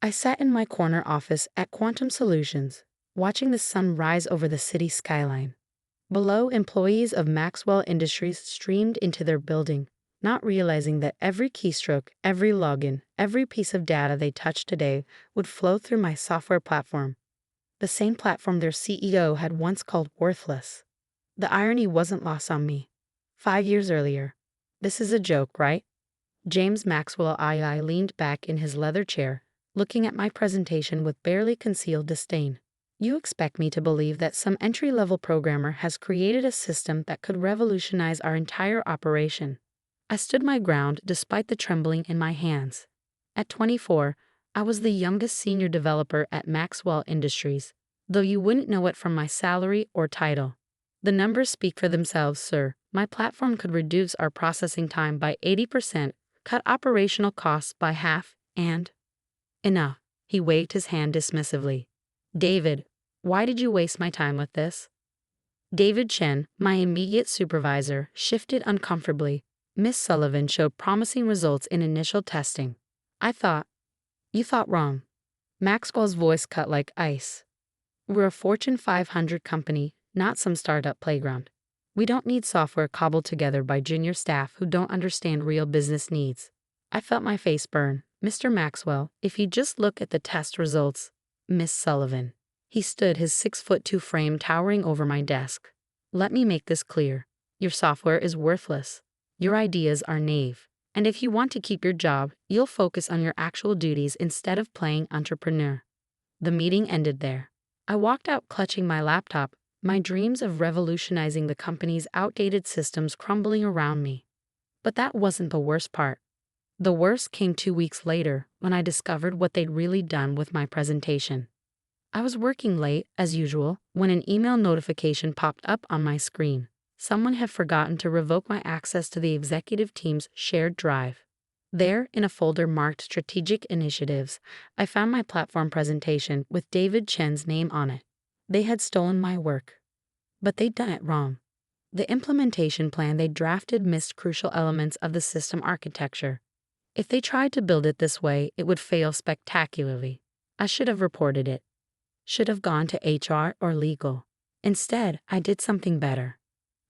I sat in my corner office at Quantum Solutions, watching the sun rise over the city skyline. Below, employees of Maxwell Industries streamed into their building, not realizing that every keystroke, every login, every piece of data they touched today would flow through my software platform, the same platform their CEO had once called worthless. The irony wasn't lost on me. 5 years earlier. This is a joke, right? James Maxwell II leaned back in his leather chair, looking at my presentation with barely concealed disdain. You expect me to believe that some entry-level programmer has created a system that could revolutionize our entire operation. I stood my ground despite the trembling in my hands. At 24, I was the youngest senior developer at Maxwell Industries, though you wouldn't know it from my salary or title. The numbers speak for themselves, sir. My platform could reduce our processing time by 80%, cut operational costs by half, and... Enough. He waved his hand dismissively. David, why did you waste my time with this? David Chen, my immediate supervisor, shifted uncomfortably. Miss Sullivan showed promising results in initial testing. You thought wrong. Maxwell's voice cut like ice. We're a Fortune 500 company, not some startup playground. We don't need software cobbled together by junior staff who don't understand real business needs. I felt my face burn. Mr. Maxwell, if you just look at the test results. Miss Sullivan. He stood, his 6'2" frame towering over my desk. Let me make this clear. Your software is worthless. Your ideas are naive. And if you want to keep your job, you'll focus on your actual duties instead of playing entrepreneur. The meeting ended there. I walked out clutching my laptop, my dreams of revolutionizing the company's outdated systems crumbling around me. But that wasn't the worst part. The worst came 2 weeks later when I discovered what they'd really done with my presentation. I was working late, as usual, when an email notification popped up on my screen. Someone had forgotten to revoke my access to the executive team's shared drive. There, in a folder marked Strategic Initiatives, I found my platform presentation with David Chen's name on it. They had stolen my work. But they'd done it wrong. The implementation plan they drafted missed crucial elements of the system architecture. If they tried to build it this way, it would fail spectacularly. I should have reported it. Should have gone to HR or legal. Instead, I did something better.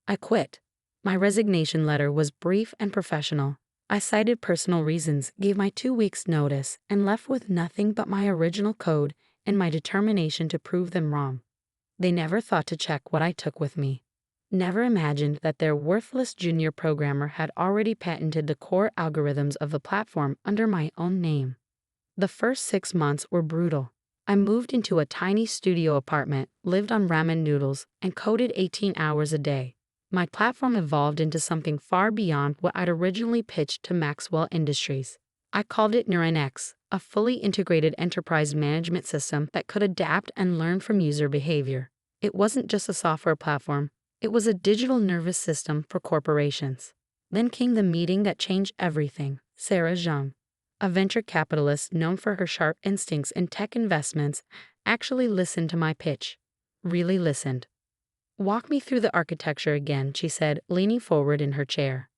I quit. My resignation letter was brief and professional. I cited personal reasons, gave my 2 weeks' notice, and left with nothing but my original code and my determination to prove them wrong. They never thought to check what I took with me. Never imagined that their worthless junior programmer had already patented the core algorithms of the platform under my own name. The first 6 months were brutal. I moved into a tiny studio apartment, lived on ramen noodles, and coded 18 hours a day. My platform evolved into something far beyond what I'd originally pitched to Maxwell Industries. I called it Neuratech, a fully integrated enterprise management system that could adapt and learn from user behavior. It wasn't just a software platform. It was a digital nervous system for corporations. Then came the meeting that changed everything. Sarah Zhang, a venture capitalist known for her sharp instincts in tech investments, actually listened to my pitch. Really listened. Walk me through the architecture again, she said, leaning forward in her chair.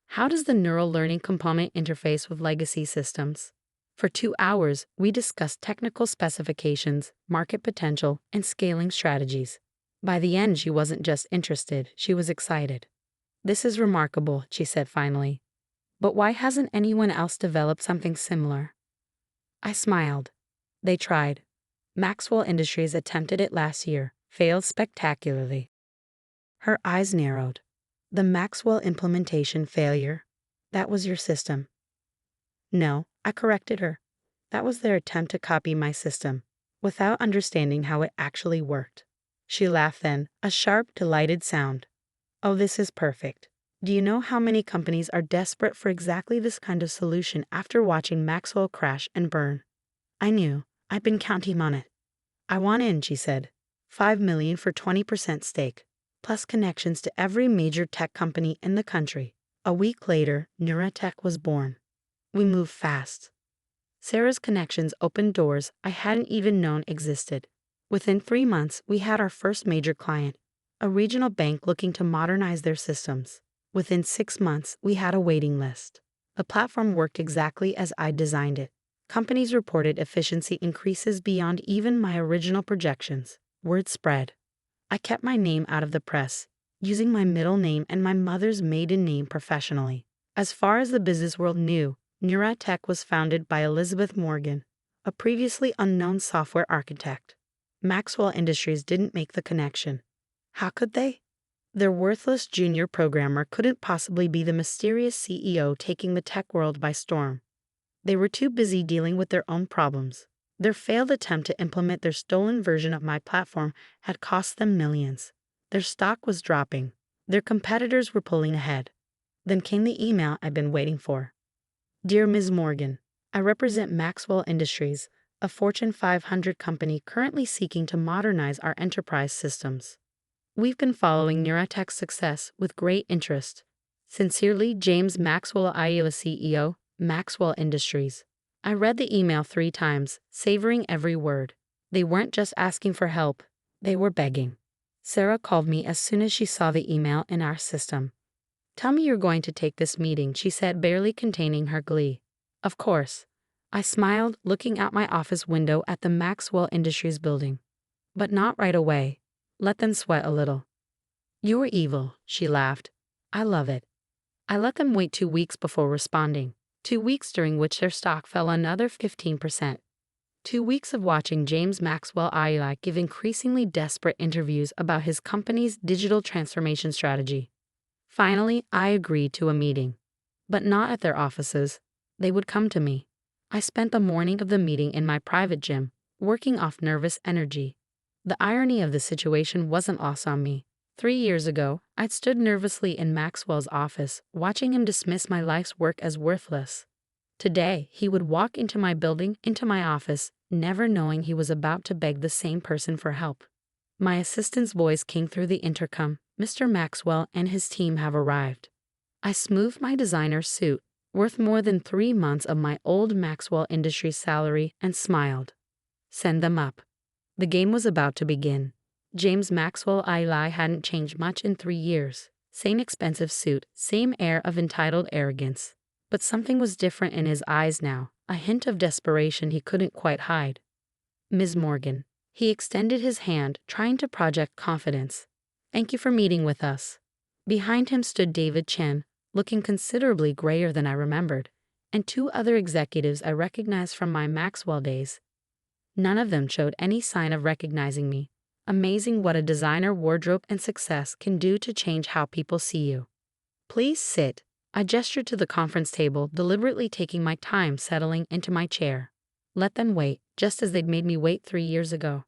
How does the neural learning component interface with legacy systems? For 2 hours, we discussed technical specifications, market potential, and scaling strategies. By the end, she wasn't just interested, she was excited. This is remarkable, she said finally. But why hasn't anyone else developed something similar? I smiled. They tried. Maxwell Industries attempted it last year, failed spectacularly. Her eyes narrowed. The Maxwell implementation failure. That was your system. No, I corrected her. That was their attempt to copy my system, without understanding how it actually worked. She laughed then, a sharp, delighted sound. Oh, this is perfect. Do you know how many companies are desperate for exactly this kind of solution after watching Maxwell crash and burn? I knew. I'd been counting on it. I want in, she said. $5 million for 20% stake, plus connections to every major tech company in the country. A week later, Neuratech was born. We moved fast. Sarah's connections opened doors I hadn't even known existed. Within 3 months, we had our first major client, a regional bank looking to modernize their systems. Within 6 months, we had a waiting list. The platform worked exactly as I designed it. Companies reported efficiency increases beyond even my original projections. Word spread. I kept my name out of the press, using my middle name and my mother's maiden name professionally. As far as the business world knew, Neuratech was founded by Elizabeth Morgan, a previously unknown software architect. Maxwell Industries didn't make the connection. How could they? Their worthless junior programmer couldn't possibly be the mysterious CEO taking the tech world by storm. They were too busy dealing with their own problems. Their failed attempt to implement their stolen version of my platform had cost them millions. Their stock was dropping. Their competitors were pulling ahead. Then came the email I'd been waiting for. Dear Ms. Morgan, I represent Maxwell Industries, a Fortune 500 company currently seeking to modernize our enterprise systems. We've been following Neuratech's success with great interest. Sincerely, James Maxwell, Iowa CEO, Maxwell Industries. I read the email 3 times, savoring every word. They weren't just asking for help, they were begging. Sarah called me as soon as she saw the email in our system. Tell me you're going to take this meeting, she said, barely containing her glee. Of course. I smiled, looking out my office window at the Maxwell Industries building. But not right away. Let them sweat a little. You're evil, she laughed. I love it. I let them wait 2 weeks before responding. 2 weeks during which their stock fell another 15%. 2 weeks of watching James Maxwell II give increasingly desperate interviews about his company's digital transformation strategy. Finally, I agreed to a meeting. But not at their offices. They would come to me. I spent the morning of the meeting in my private gym, working off nervous energy. The irony of the situation wasn't lost on me. 3 years ago, I'd stood nervously in Maxwell's office, watching him dismiss my life's work as worthless. Today, he would walk into my building, into my office, never knowing he was about to beg the same person for help. My assistant's voice came through the intercom. Mr. Maxwell and his team have arrived. I smoothed my designer suit, worth more than 3 months of my old Maxwell Industries salary, and smiled. Send them up. The game was about to begin. James Maxwell II hadn't changed much in 3 years. Same expensive suit, same air of entitled arrogance. But something was different in his eyes now, a hint of desperation he couldn't quite hide. Ms. Morgan. He extended his hand, trying to project confidence. Thank you for meeting with us. Behind him stood David Chen, looking considerably grayer than I remembered, and 2 other executives I recognized from my Maxwell days. None of them showed any sign of recognizing me. Amazing what a designer wardrobe and success can do to change how people see you. Please sit. I gestured to the conference table, deliberately taking my time settling into my chair. Let them wait, just as they'd made me wait 3 years ago.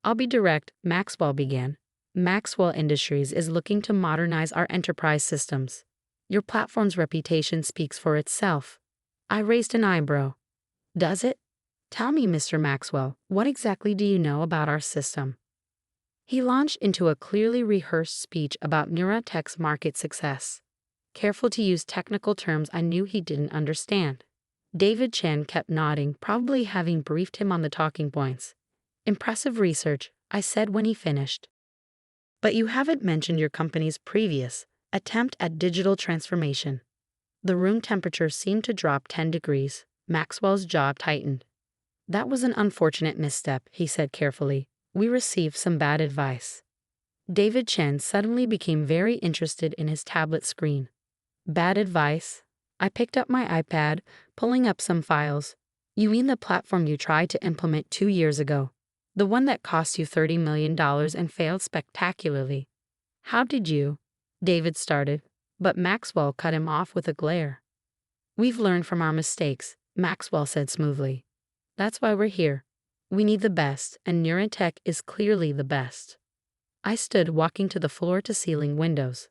I'll be direct, Maxwell began. Maxwell Industries is looking to modernize our enterprise systems. Your platform's reputation speaks for itself. I raised an eyebrow. Does it? Tell me, Mr. Maxwell, what exactly do you know about our system? He launched into a clearly rehearsed speech about Neuratech's market success. Careful to use technical terms I knew he didn't understand. David Chen kept nodding, probably having briefed him on the talking points. Impressive research, I said when he finished. But you haven't mentioned your company's previous attempt at digital transformation. The room temperature seemed to drop 10 degrees. Maxwell's jaw tightened. That was an unfortunate misstep, he said carefully. We received some bad advice. David Chen suddenly became very interested in his tablet screen. Bad advice? I picked up my iPad, pulling up some files. You mean the platform you tried to implement 2 years ago? The one that cost you $30 million and failed spectacularly. How did you? David started, but Maxwell cut him off with a glare. We've learned from our mistakes, Maxwell said smoothly. That's why we're here. We need the best, and Neuratech is clearly the best. I stood walking to the floor-to-ceiling windows.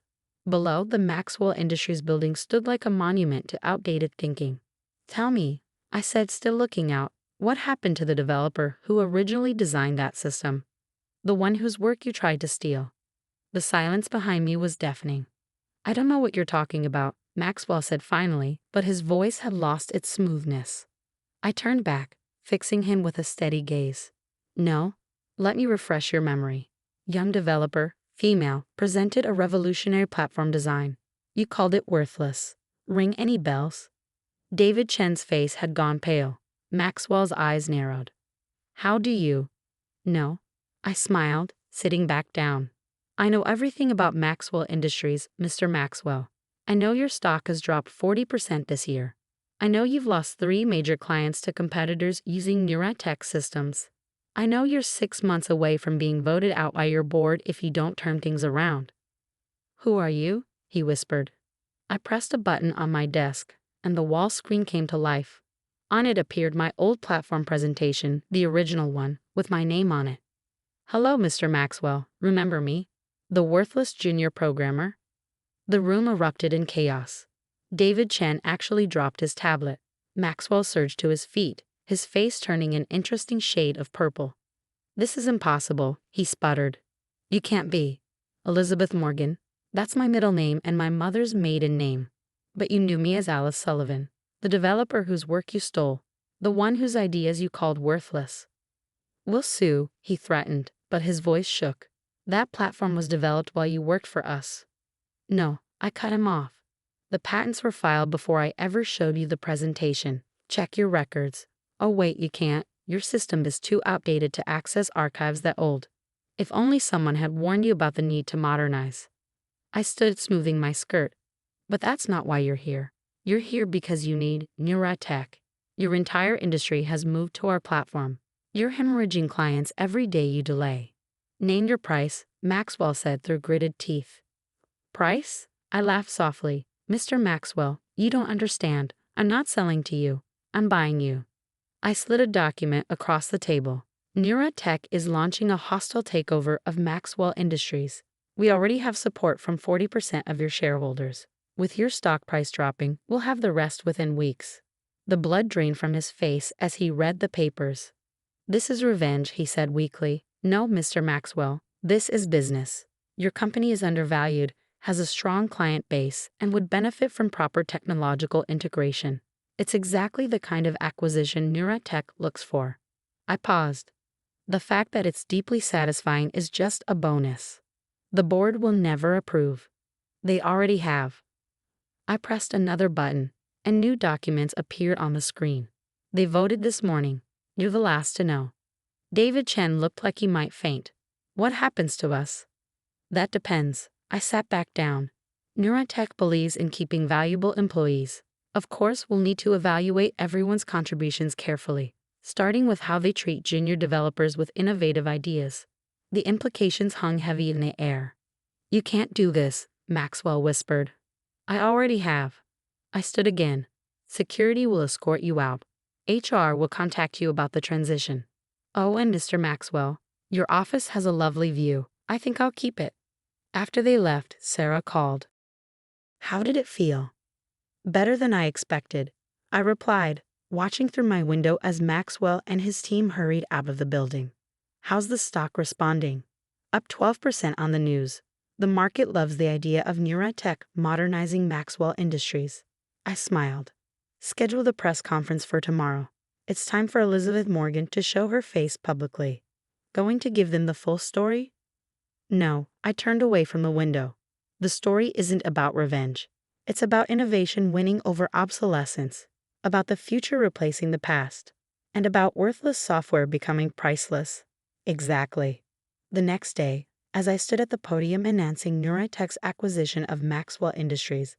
Below, the Maxwell Industries building stood like a monument to outdated thinking. Tell me, I said, still looking out, what happened to the developer who originally designed that system? The one whose work you tried to steal. The silence behind me was deafening. I don't know what you're talking about, Maxwell said finally, but his voice had lost its smoothness. I turned back, fixing him with a steady gaze. No, let me refresh your memory. Young developer, female, presented a revolutionary platform design. You called it worthless. Ring any bells? David Chen's face had gone pale. Maxwell's eyes narrowed. How do you know? I smiled, sitting back down. I know everything about Maxwell Industries, Mr. Maxwell. I know your stock has dropped 40% this year. I know you've lost 3 major clients to competitors using Neuratech systems. I know you're 6 months away from being voted out by your board if you don't turn things around. Who are you? He whispered. I pressed a button on my desk, and the wall screen came to life. On it appeared my old platform presentation, the original one, with my name on it. Hello, Mr. Maxwell. Remember me? The worthless junior programmer? The room erupted in chaos. David Chen actually dropped his tablet. Maxwell surged to his feet, his face turning an interesting shade of purple. This is impossible, he sputtered. You can't be. Elizabeth Morgan. That's my middle name and my mother's maiden name. But you knew me as Alice Sullivan, the developer whose work you stole, the one whose ideas you called worthless. We'll sue, he threatened, but his voice shook. That platform was developed while you worked for us. No, I cut him off. The patents were filed before I ever showed you the presentation. Check your records. Oh wait, you can't. Your system is too outdated to access archives that old. If only someone had warned you about the need to modernize. I stood smoothing my skirt. But that's not why you're here. You're here because you need Neuratech. Your entire industry has moved to our platform. You're hemorrhaging clients every day you delay. Name your price, Maxwell said through gritted teeth. Price? I laughed softly. Mr. Maxwell, you don't understand. I'm not selling to you. I'm buying you. I slid a document across the table. Neuratech is launching a hostile takeover of Maxwell Industries. We already have support from 40% of your shareholders. With your stock price dropping, we'll have the rest within weeks. The blood drained from his face as he read the papers. This is revenge, he said weakly. No, Mr. Maxwell, this is business. Your company is undervalued, has a strong client base, and would benefit from proper technological integration. It's exactly the kind of acquisition Neuratech looks for. I paused. The fact that it's deeply satisfying is just a bonus. The board will never approve. They already have. I pressed another button, and new documents appeared on the screen. They voted this morning. You're the last to know. David Chen looked like he might faint. What happens to us? That depends. I sat back down. Neuratech believes in keeping valuable employees. Of course, we'll need to evaluate everyone's contributions carefully, starting with how they treat junior developers with innovative ideas. The implications hung heavy in the air. You can't do this, Maxwell whispered. I already have. I stood again. Security will escort you out. HR will contact you about the transition. Oh, and Mr. Maxwell, your office has a lovely view. I think I'll keep it. After they left, Sarah called. How did it feel? Better than I expected, I replied, watching through my window as Maxwell and his team hurried out of the building. How's the stock responding? Up 12% on the news. The market loves the idea of Neuratech modernizing Maxwell Industries. I smiled. Schedule the press conference for tomorrow. It's time for Elizabeth Morgan to show her face publicly. Going to give them the full story? No, I turned away from the window. The story isn't about revenge. It's about innovation winning over obsolescence, about the future replacing the past, and about worthless software becoming priceless. Exactly. The next day, as I stood at the podium announcing Neuratech's acquisition of Maxwell Industries,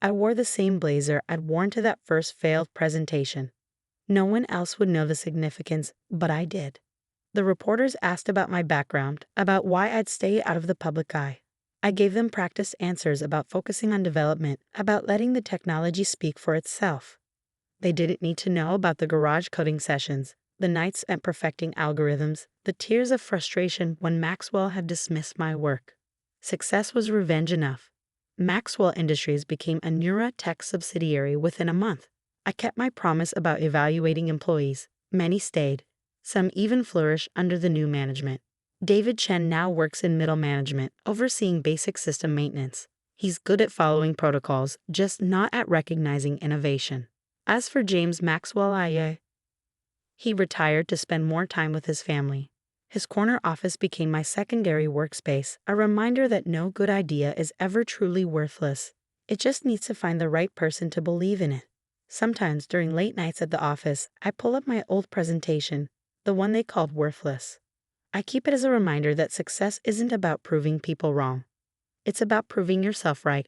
I wore the same blazer I'd worn to that first failed presentation. No one else would know the significance, but I did. The reporters asked about my background, about why I'd stay out of the public eye. I gave them practiced answers about focusing on development, about letting the technology speak for itself. They didn't need to know about the garage coding sessions, the nights spent perfecting algorithms, the tears of frustration when Maxwell had dismissed my work. Success was revenge enough. Maxwell Industries became a Neuratech subsidiary within a month. I kept my promise about evaluating employees. Many stayed. Some even flourish under the new management. David Chen now works in middle management, overseeing basic system maintenance. He's good at following protocols, just not at recognizing innovation. As for James Maxwell II, he retired to spend more time with his family. His corner office became my secondary workspace, a reminder that no good idea is ever truly worthless. It just needs to find the right person to believe in it. Sometimes during late nights at the office, I pull up my old presentation, the one they called worthless. I keep it as a reminder that success isn't about proving people wrong. It's about proving yourself right.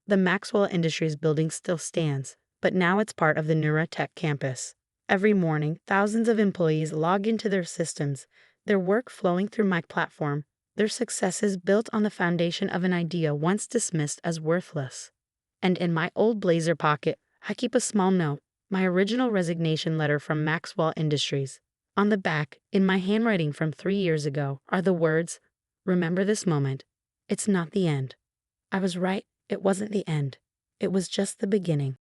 The Maxwell Industries building still stands, but now it's part of the Neuratech campus. Every morning, thousands of employees log into their systems, their work flowing through my platform, their successes built on the foundation of an idea once dismissed as worthless. And in my old blazer pocket, I keep a small note, my original resignation letter from Maxwell Industries. On the back, in my handwriting from 3 years ago, are the words, "Remember this moment. It's not the end." I was right, it wasn't the end. It was just the beginning.